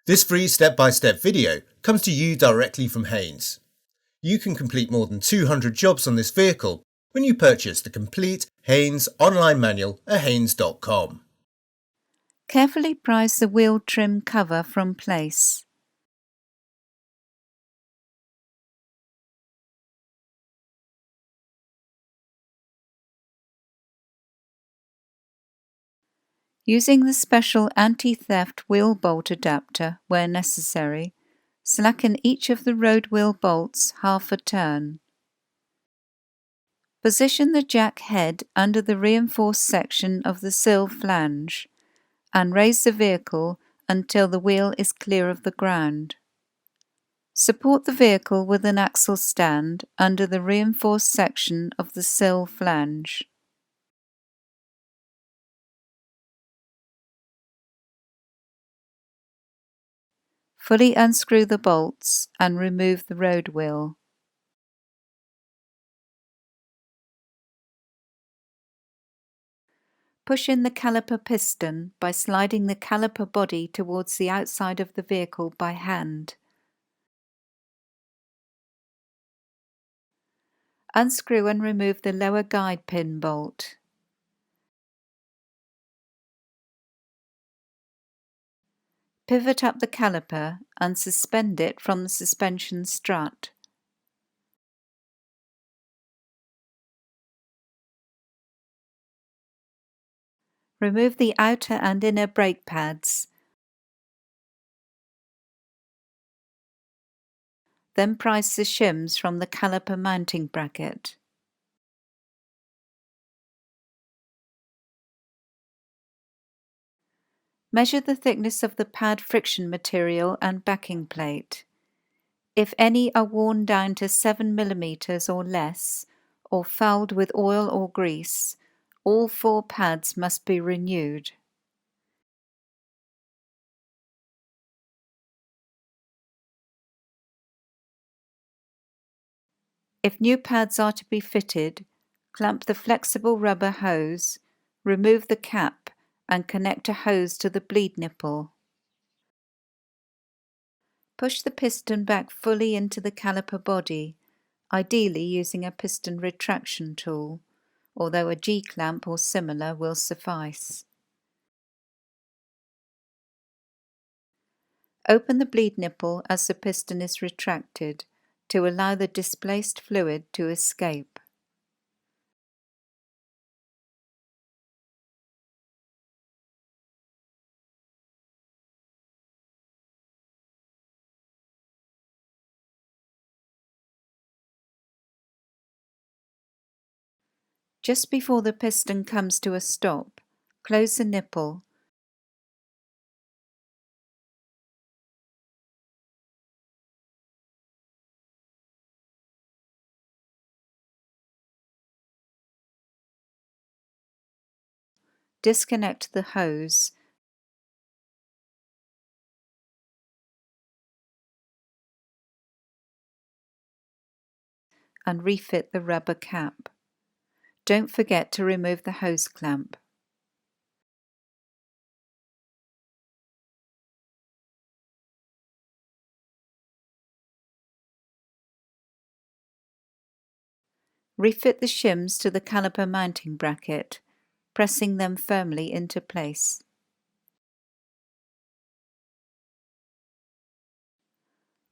This free step-by-step video comes to you directly from Haynes. You can complete more than 200 jobs on this vehicle when you purchase the complete Haynes online manual at haynes.com. Carefully prise the wheel trim cover from place. Using the special anti-theft wheel bolt adapter where necessary, slacken each of the road wheel bolts half a turn. Position the jack head under the reinforced section of the sill flange and raise the vehicle until the wheel is clear of the ground. Support the vehicle with an axle stand under the reinforced section of the sill flange. Fully unscrew the bolts and remove the road wheel. Push in the caliper piston by sliding the caliper body towards the outside of the vehicle by hand. Unscrew and remove the lower guide pin bolt. Pivot up the caliper and suspend it from the suspension strut. Remove the outer and inner brake pads. Then prise the shims from the caliper mounting bracket. Measure the thickness of the pad friction material and backing plate. If any are worn down to 7 mm or less, or fouled with oil or grease, all 4 pads must be renewed. If new pads are to be fitted, clamp the flexible rubber hose, remove the cap and connect a hose to the bleed nipple. Push the piston back fully into the caliper body, ideally using a piston retraction tool, although a G-clamp or similar will suffice. Open the bleed nipple as the piston is retracted to allow the displaced fluid to escape. Just before the piston comes to a stop, close the nipple. Disconnect the hose and refit the rubber cap. Don't forget to remove the hose clamp. Refit the shims to the caliper mounting bracket, pressing them firmly into place.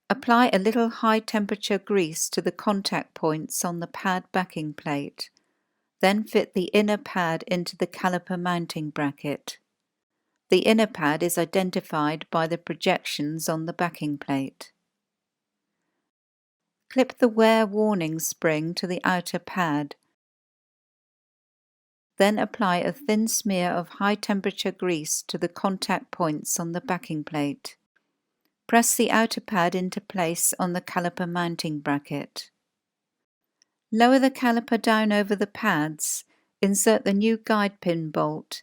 Apply a little high-temperature grease to the contact points on the pad backing plate, then fit the inner pad into the caliper mounting bracket. The inner pad is identified by the projections on the backing plate. Clip the wear warning spring to the outer pad. Then apply a thin smear of high-temperature grease to the contact points on the backing plate. Press the outer pad into place on the caliper mounting bracket. Lower the caliper down over the pads, insert the new guide pin bolt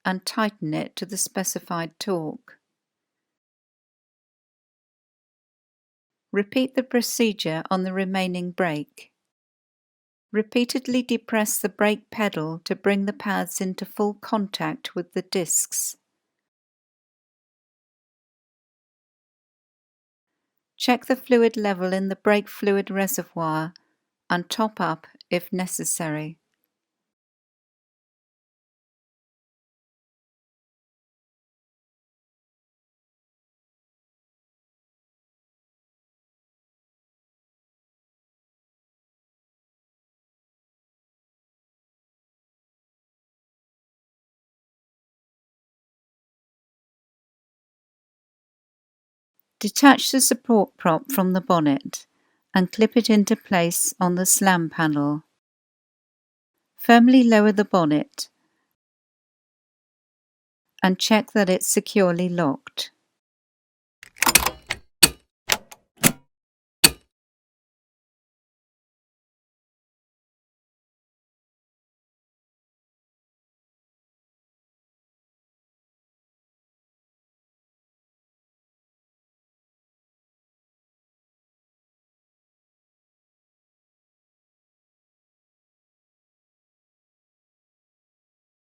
and tighten it to the specified torque. Repeat the procedure on the remaining brake. Repeatedly depress the brake pedal to bring the pads into full contact with the discs. Check the fluid level in the brake fluid reservoir and top up if necessary. Detach the support prop from the bonnet and clip it into place on the slam panel. Firmly lower the bonnet and check that it's securely locked.